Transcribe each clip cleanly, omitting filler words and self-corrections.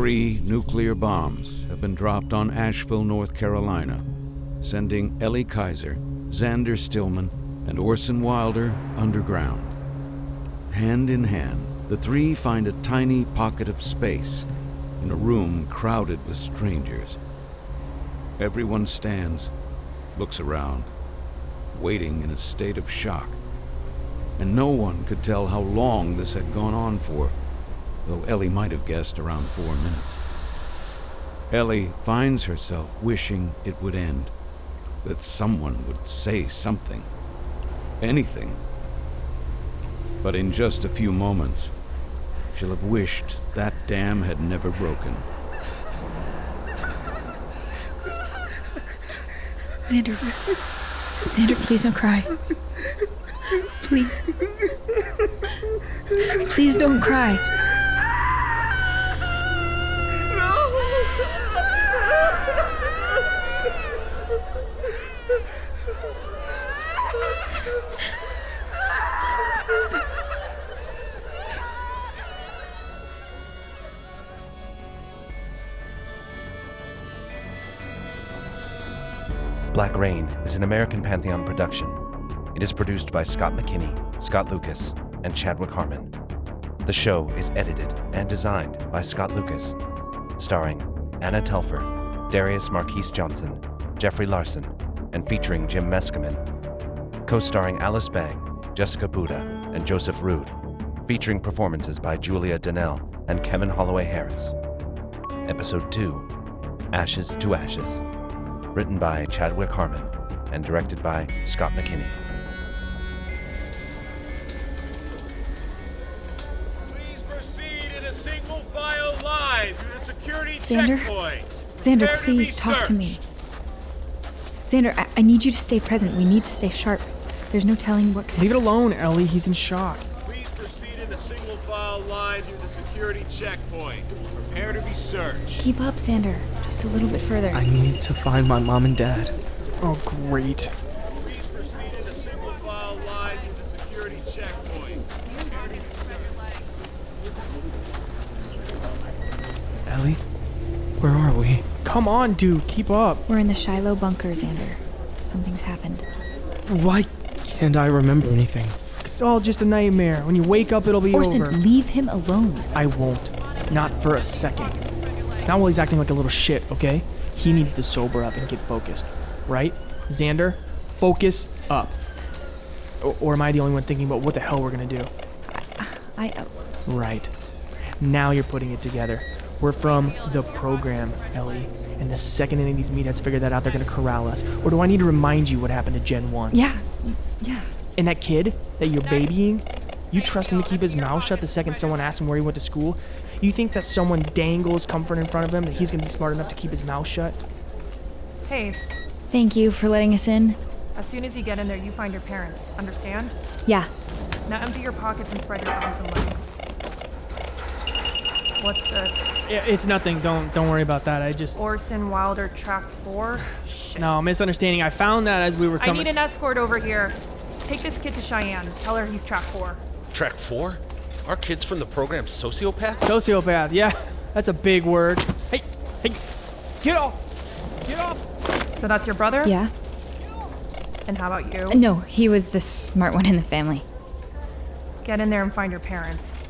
3 nuclear bombs have been dropped on Asheville, North Carolina, sending Ellie Kaiser, Zander Stillman, and Orson Wilder underground. Hand in hand, the 3 find a tiny pocket of space in a room crowded with strangers. Everyone stands, looks around, waiting in a state of shock. And no one could tell how long this had gone on for, though Ellie might have guessed around 4 minutes. Ellie finds herself wishing it would end, that someone would say something, anything. But in just a few moments, she'll have wished that dam had never broken. Zander. Zander, please don't cry. Please. Please don't cry. Black Rain is an American Pantheon production. It is produced by Scott McKinney, Scott Lucas, and Chadwick Harman. The show is edited and designed by Scott Lucas, starring Anna Telford, Darius Marquis Johnson, Jeffrey Larson, and featuring Jim Meskimen. Co-starring Alice Bang, Jessica Buda, and Joseph Ruud, featuring performances by Julia Donnell and Kevin Holloway-Harris. Episode 2, Ashes to Ashes, written by Chadwick Harman and directed by Scott McKinney. Please proceed in a single file line through the security Zander? checkpoint. Zander, Prepare to be please talk to me. searched. Zander, I need you to stay present. We need to stay sharp. There's no telling what could Leave it alone, Ellie. He's in shock. Please proceed in a single file line through the security checkpoint. Prepare to be searched. Keep up, Zander. Just a little bit further. I need to find my mom and dad. Oh, great. Please proceed in a single file line through the security checkpoint. Prepare to be searched. Ellie? Where are we? Come on, dude. Keep up. We're in the Shiloh bunker, Zander. Something's happened. Why can't I remember anything? It's all just a nightmare. When you wake up, it'll be Orson, over. leave him alone. I won't. Not for a second. Not while he's acting like a little shit, okay? He needs to sober up and get focused. Right? Zander, focus up. Or am I the only one thinking about what the hell we're gonna do? Right. Now you're putting it together. We're from the program, Ellie. And the second any of these meatheads figure that out, they're gonna corral us. Or do I need to remind you what happened to Gen 1? Yeah. And that kid that you're babying, you trust him to keep his mouth shut the second someone asks him where he went to school? You think that someone dangles comfort in front of him, that he's gonna be smart enough to keep his mouth shut? Hey, Thank you for letting us in. as soon as you get in there, you find your parents. Understand? Yeah. Now empty your pockets and spread your arms and legs. What's this? It's nothing. Don't worry about that. I just... Orson Wilder Track 4? Shit. No, misunderstanding. I found that as we were I coming... need an escort over here. Take this kid to Cheyenne. Tell her he's Track 4. Track 4? Our kid's from the program Sociopath? Sociopath, yeah. That's a big word. Hey, get off! Get off! So that's your brother? Yeah. And how about you? No, he was the smart one in the family. Get in there and find your parents.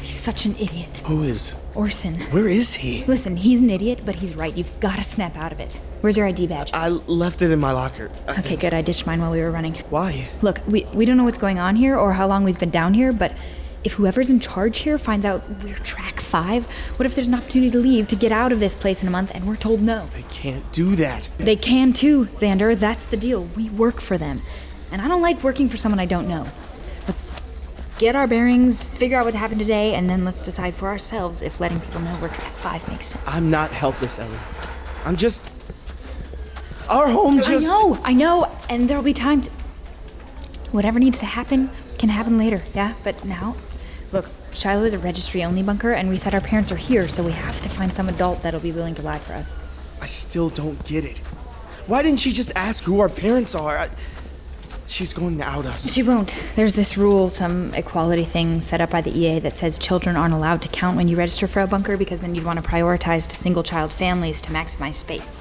He's such an idiot. Who is? Orson. Where is he? Listen, he's an idiot, but he's right. You've got to snap out of it. Where's your ID badge? I left it in my locker. Okay, good. I ditched mine while we were running. Why? Look, we don't know what's going on here or how long we've been down here, but if whoever's in charge here finds out we're Track 5, what if there's an opportunity to leave, to get out of this place in a month, and we're told no? They can't do that. They can too, Zander. That's the deal. We work for them. And I don't like working for someone I don't know. Let's get our bearings, figure out what happened today, and then let's decide for ourselves if letting people know we're Track 5 makes sense. I'm not helpless, Ellie. I'm just... Our home just... I know, and there'll be time to... Whatever needs to happen can happen later, yeah? But now, look, Shiloh is a registry-only bunker, and we said our parents are here, so we have to find some adult that'll be willing to lie for us. I still don't get it. Why didn't she just ask who our parents are? She's going to out us. She won't. There's this rule, some equality thing set up by the EA that says children aren't allowed to count when you register for a bunker because then you'd want to prioritize to single-child families to maximize space.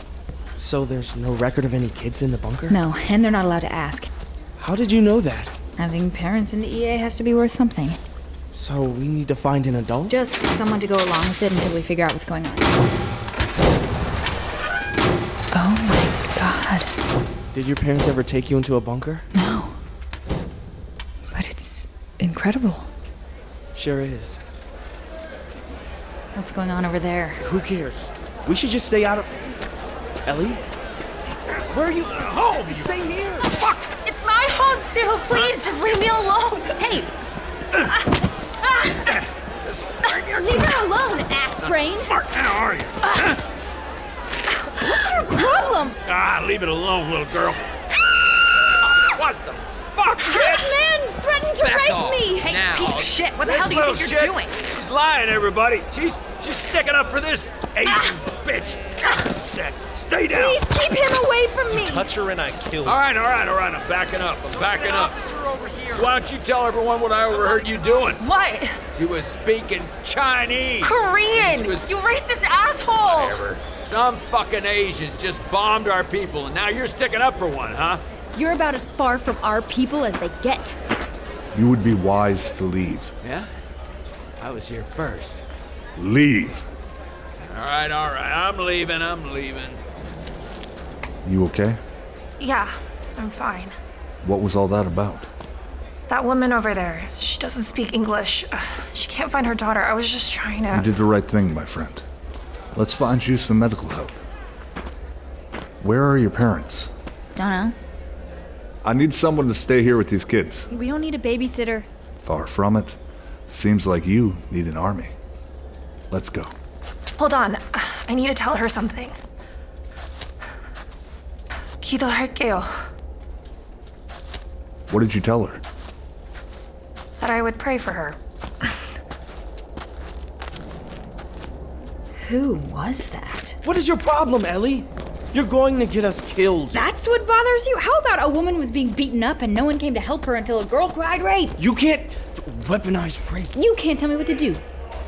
So there's no record of any kids in the bunker? No, and they're not allowed to ask. How did you know that? Having parents in the EA has to be worth something. So we need to find an adult? Just someone to go along with it until we figure out what's going on. Oh my god. Did your parents ever take you into a bunker? No. But it's incredible. Sure is. What's going on over there? Who cares? We should just stay out of... Ellie? Where are you? Home! Stay here! Fuck! It's my home too. Please, just leave me alone. Hey! Leave her alone, ass brain! Smart now, are you? What's your problem? Leave it alone, little girl. What the fuck, This man threatened to rape me! Hey, Now, piece of shit, what the this hell do you think little you're shit, doing? She's lying, everybody. She's sticking up for this Asian bitch. Stay down. Please keep him away from me. Touch her and I kill you. All right. I'm backing up. Officer over here. Why don't you tell everyone what I overheard you doing? What? She was speaking Chinese. Korean! She was You racist asshole! whatever. Some fucking Asians just bombed our people, and now you're sticking up for one, huh? You're about as far from our people as they get. You would be wise to leave. Yeah? I was here first. Leave. All right. I'm leaving. You okay? Yeah, I'm fine. What was all that about? That woman over there, she doesn't speak English. She can't find her daughter. I was just trying You to... did the right thing, my friend. Let's find you some medical help. Where are your parents? Don't know. I need someone to stay here with these kids. We don't need a babysitter. Far from it. Seems like you need an army. Let's go. Hold on. I need to tell her something. 기도할게요. What did you tell her? That I would pray for her. Who was that? What is your problem, Ellie? You're going to get us killed. That's what bothers you? How about a woman was being beaten up and no one came to help her until a girl cried rape? You can't weaponize rape. You can't tell me what to do.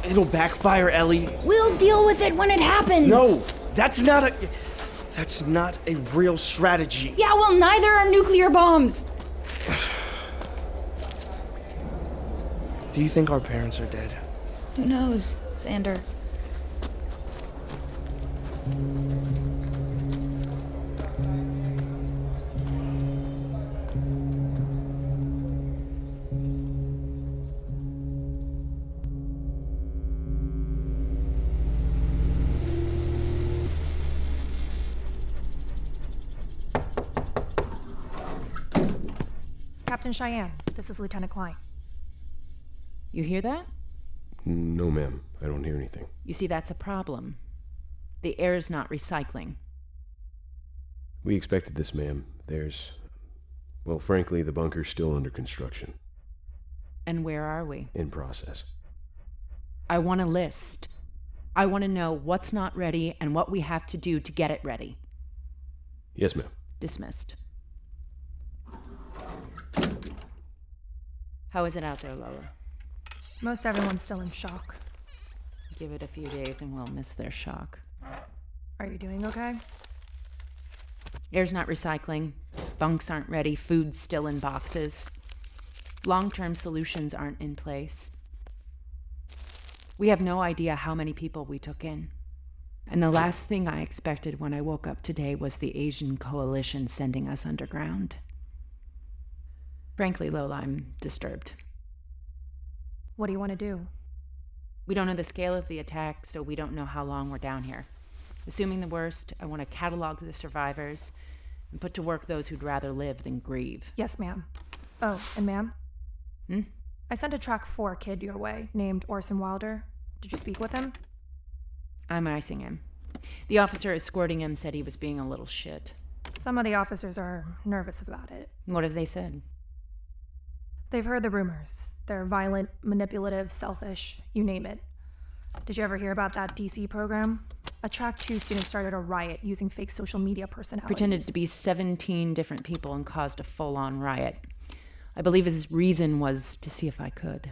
It'll backfire, Ellie. We'll deal with it when it happens. No, that's not a real strategy. Yeah, well, neither are nuclear bombs. Do you think our parents are dead? Who knows, Zander? Captain Cheyenne, this is Lieutenant Klein. You hear that? No, ma'am. I don't hear anything. You see, that's a problem. The air's not recycling. We expected this, ma'am. Well, frankly, the bunker's still under construction. And where are we? In process. I want a list. I want to know what's not ready and what we have to do to get it ready. Yes, ma'am. Dismissed. How is it out there, Lola? Most everyone's still in shock. Give it a few days and we'll miss their shock. Are you doing okay? Air's not recycling. Bunks aren't ready. Food's still in boxes. Long-term solutions aren't in place. We have no idea how many people we took in. And the last thing I expected when I woke up today was the Asian coalition sending us underground. Frankly, Lola, I'm disturbed. What do you want to do? We don't know the scale of the attack, so we don't know how long we're down here. Assuming the worst, I want to catalog the survivors and put to work those who'd rather live than grieve. Yes, ma'am. Oh, and ma'am? Hmm? I sent a Track 4 kid your way, named Orson Wilder. Did you speak with him? I'm icing him. The officer escorting him said he was being a little shit. Some of the officers are nervous about it. What have they said? They've heard the rumors. They're violent, manipulative, selfish, you name it. Did you ever hear about that DC program? A Track 2 student started a riot using fake social media personalities. Pretended to be 17 different people and caused a full-on riot. I believe his reason was to see if I could.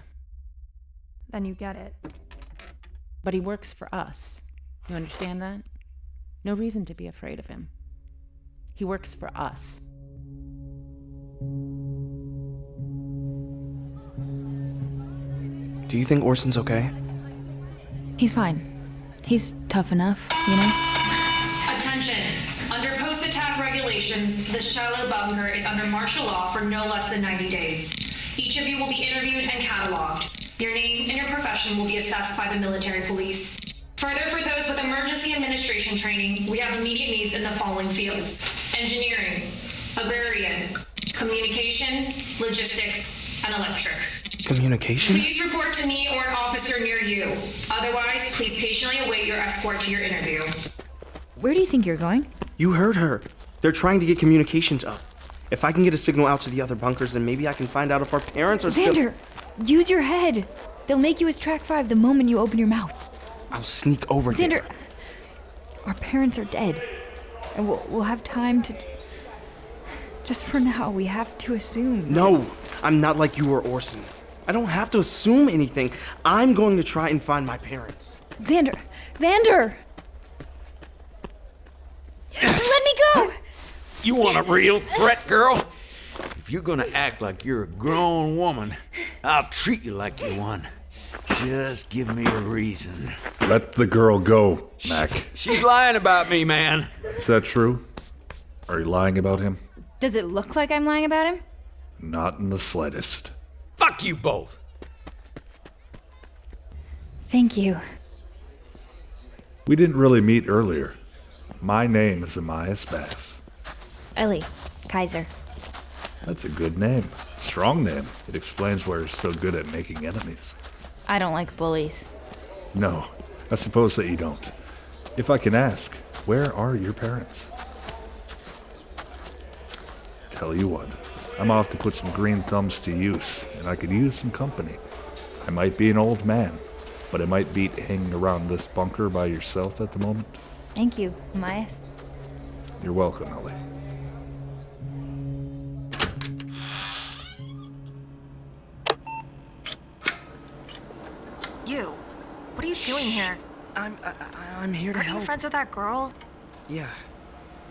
Then you get it. But he works for us. You understand that? No reason to be afraid of him. He works for us. Do you think Orson's okay? He's fine. He's tough enough, you know? Attention! Under post-attack regulations, the shallow bunker is under martial law for no less than 90 days. Each of you will be interviewed and cataloged. Your name and your profession will be assessed by the military police. Further, for those with emergency administration training, we have immediate needs in the following fields: engineering, agrarian, communication, logistics, and electric. Communication? Please report to me or an officer near you. Otherwise, please patiently await your escort to your interview. Where do you think you're going? You heard her. They're trying to get communications up. If I can get a signal out to the other bunkers, then maybe I can find out if our parents are Zander, use your head. They'll make you as Track 5 the moment you open your mouth. I'll sneak over Zander, there. our parents are dead. And we'll have time to... Just for now, we have to assume. No, I'm not like you or Orson. I don't have to assume anything. I'm going to try and find my parents. Zander! Zander! Let me go! You want a real threat, girl? If you're gonna act like you're a grown woman, I'll treat you like you're one. Just give me a reason. Let the girl go, Mac. She's lying about me, man. Is that true? Are you lying about him? Does it look like I'm lying about him? Not in the slightest. Fuck you both! Thank you. We didn't really meet earlier. My name is Amias Bass. Ellie, Kaiser. That's a good name. Strong name. It explains why you're so good at making enemies. I don't like bullies. No, I suppose that you don't. If I can ask, where are your parents? Tell you what, I'm off to put some green thumbs to use, and I could use some company. I might be an old man, but it might beat hanging around this bunker by yourself at the moment. Thank you, Amias. You're welcome, Ellie. You, what are you doing here? I'm here to help. Are you friends with that girl? Yeah.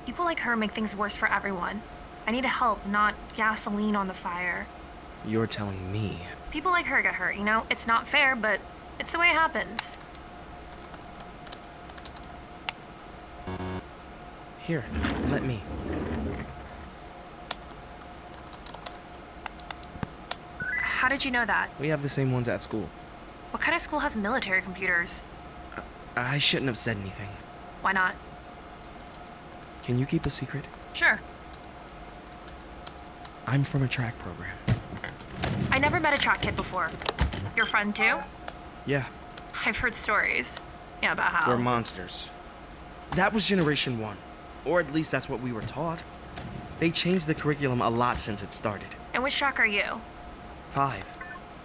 People like her make things worse for everyone. I need help, not gasoline on the fire. You're telling me. People like her get hurt, you know? It's not fair, but it's the way it happens. Here, let me. How did you know that? We have the same ones at school. What kind of school has military computers? I shouldn't have said anything. Why not? Can you keep a secret? Sure. I'm from a track program. I never met a track kid before. Your friend too? Yeah, I've heard stories. Yeah, about how. we're monsters. That was Generation 1. Or at least that's what we were taught. They changed the curriculum a lot since it started. And which track are you? 5.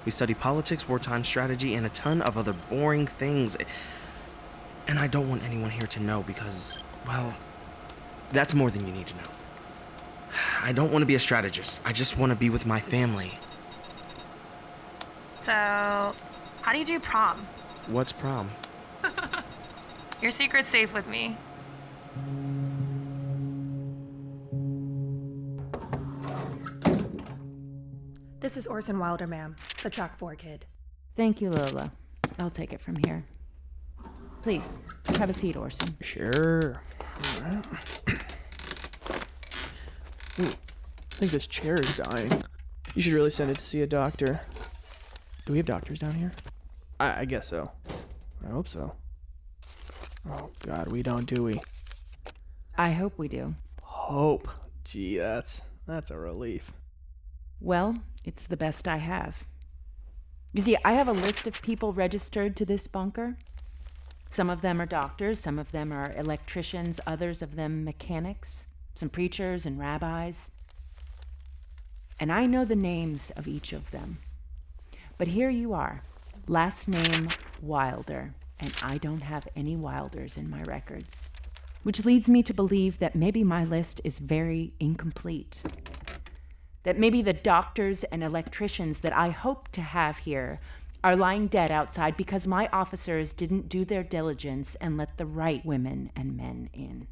We study politics, wartime strategy, and a ton of other boring things. And I don't want anyone here to know because, well, that's more than you need to know. I don't want to be a strategist. I just want to be with my family. So, how do you do prom? What's prom? Your secret's safe with me. This is Orson Wilder, ma'am, the Track 4 kid. Thank you, Lola. I'll take it from here. Please, have a seat, Orson. Sure. Ooh, I think this chair is dying. You should really send it to see a doctor. Do we have doctors down here? I guess so. I hope so. Oh, God, we don't, do we? I hope we do. Hope. Gee, that's a relief. Well, it's the best I have. You see, I have a list of people registered to this bunker. Some of them are doctors, some of them are electricians, others of them mechanics, some preachers and rabbis. And I know the names of each of them. But here you are, last name Wilder. and I don't have any Wilders in my records. Which leads me to believe that maybe my list is very incomplete. That maybe the doctors and electricians that I hope to have here are lying dead outside because my officers didn't do their diligence and let the right women and men in.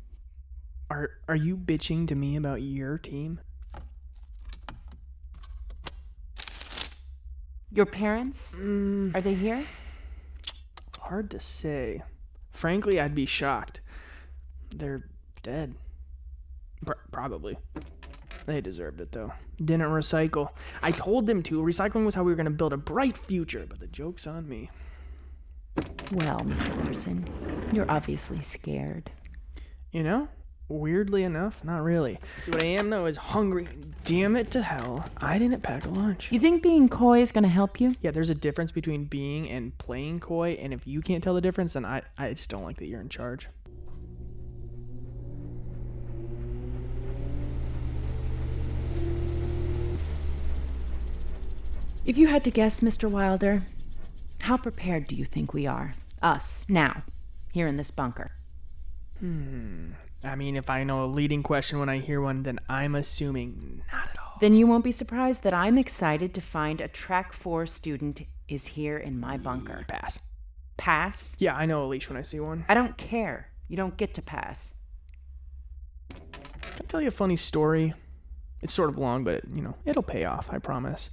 Are you bitching to me about your team? Your parents? Are they here? Hard to say. Frankly, I'd be shocked. They're dead. Probably. They deserved it, though. Didn't recycle. I told them to. Recycling was how we were going to build a bright future, but the joke's on me. Well, Mr. Larson, you're obviously scared. You know, weirdly enough, not really. See, what I am, though, is hungry. Damn it to hell, I didn't pack a lunch. You think being coy is going to help you? Yeah, there's a difference between being and playing coy, and if you can't tell the difference, then I just don't like that you're in charge. If you had to guess, Mr. Wilder, how prepared do you think we are? Us, now, here in this bunker. I mean, if I know a leading question when I hear one, then I'm assuming not at all. Then you won't be surprised that I'm excited to find a Track 4 student is here in my bunker. Pass. Pass? Yeah, I know a leash when I see one. I don't care. You don't get to pass. Can I tell you a funny story? It's sort of long, but, it'll pay off, I promise.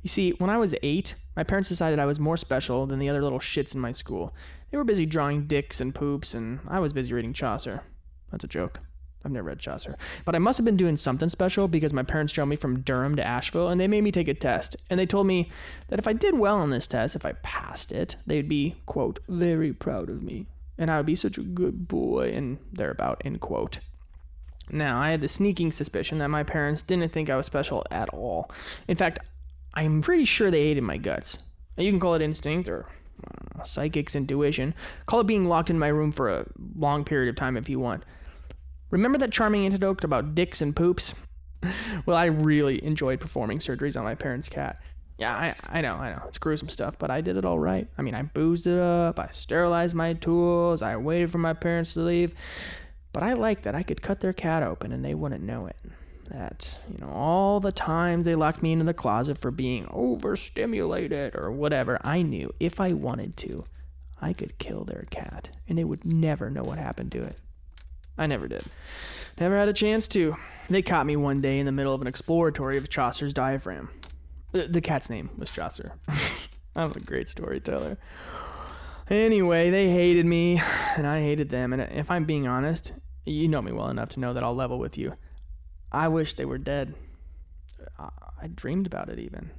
You see, when I was 8, my parents decided I was more special than the other little shits in my school. They were busy drawing dicks and poops, and I was busy reading Chaucer. That's a joke. I've never read Chaucer. But I must have been doing something special because my parents drove me from Durham to Asheville, and they made me take a test. And they told me that if I did well on this test, if I passed it, they'd be, quote, very proud of me. And I would be such a good boy, and thereabout, end quote. Now, I had the sneaking suspicion that my parents didn't think I was special at all. In fact, I'm pretty sure they hated my guts. You can call it instinct or psychic's intuition. Call it being locked in my room for a long period of time if you want. Remember that charming anecdote about dicks and poops? Well, I really enjoyed performing surgeries on my parents' cat. Yeah, I know. It's gruesome stuff, but I did it all right. I mean, I boozed it up, I sterilized my tools, I waited for my parents to leave. But I liked that I could cut their cat open and they wouldn't know it. That, all the times they locked me into the closet for being overstimulated or whatever, I knew if I wanted to, I could kill their cat and they would never know what happened to it. I never did. Never had a chance to. They caught me one day in the middle of an exploratory of Chaucer's diaphragm. The cat's name was Chaucer. I'm a great storyteller. Anyway, they hated me and I hated them. And if I'm being honest, you know me well enough to know that I'll level with you. I wish they were dead. I dreamed about it even.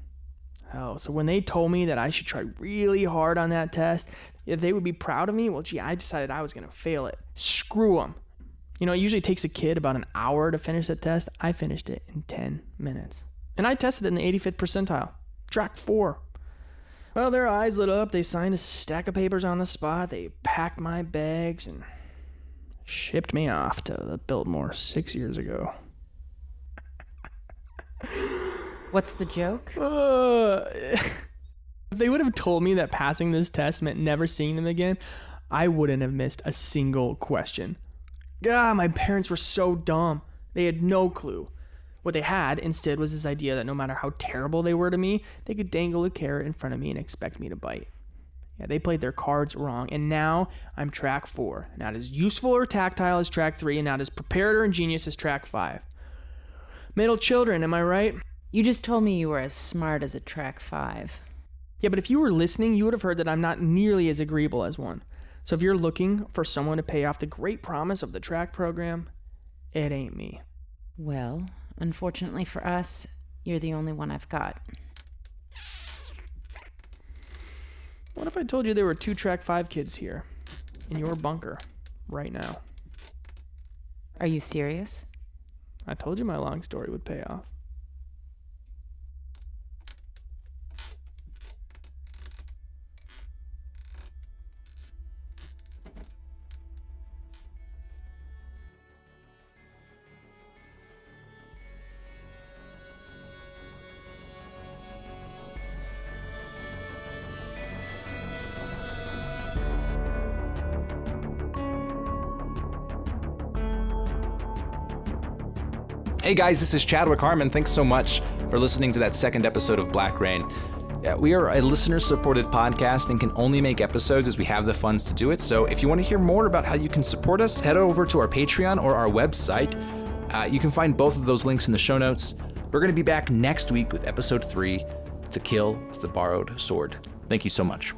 Hell, so when they told me that I should try really hard on that test, if they would be proud of me, well, gee, I decided I was going to fail it. Screw them. It usually takes a kid about an hour to finish that test. I finished it in 10 minutes. And I tested in the 85th percentile. Track 4. Well, their eyes lit up. They signed a stack of papers on the spot. They packed my bags and shipped me off to the Biltmore 6 years ago. What's the joke? If they would have told me that passing this test meant never seeing them again, I wouldn't have missed a single question. God, my parents were so dumb. They had no clue. What they had instead was this idea that no matter how terrible they were to me, they could dangle a carrot in front of me and expect me to bite. Yeah, they played their cards wrong, and now I'm track 4. Not as useful or tactile as track 3, and not as prepared or ingenious as track 5. Middle children, am I right? You just told me you were as smart as a track 5. Yeah, but if you were listening, you would have heard that I'm not nearly as agreeable as one. So if you're looking for someone to pay off the great promise of the track program, it ain't me. Well, unfortunately for us, you're the only one I've got. What if I told you there were 2 track 5 kids here, in your bunker, right now? Are you serious? I told you my long story would pay off. Hey guys, this is Chadwick Harman. Thanks so much for listening to that second episode of Black Rain. We are a listener-supported podcast and can only make episodes as we have the funds to do it. So if you want to hear more about how you can support us, head over to our Patreon or our website. You can find both of those links in the show notes. We're going to be back next week with episode 3, To Kill with the Borrowed Sword. Thank you so much.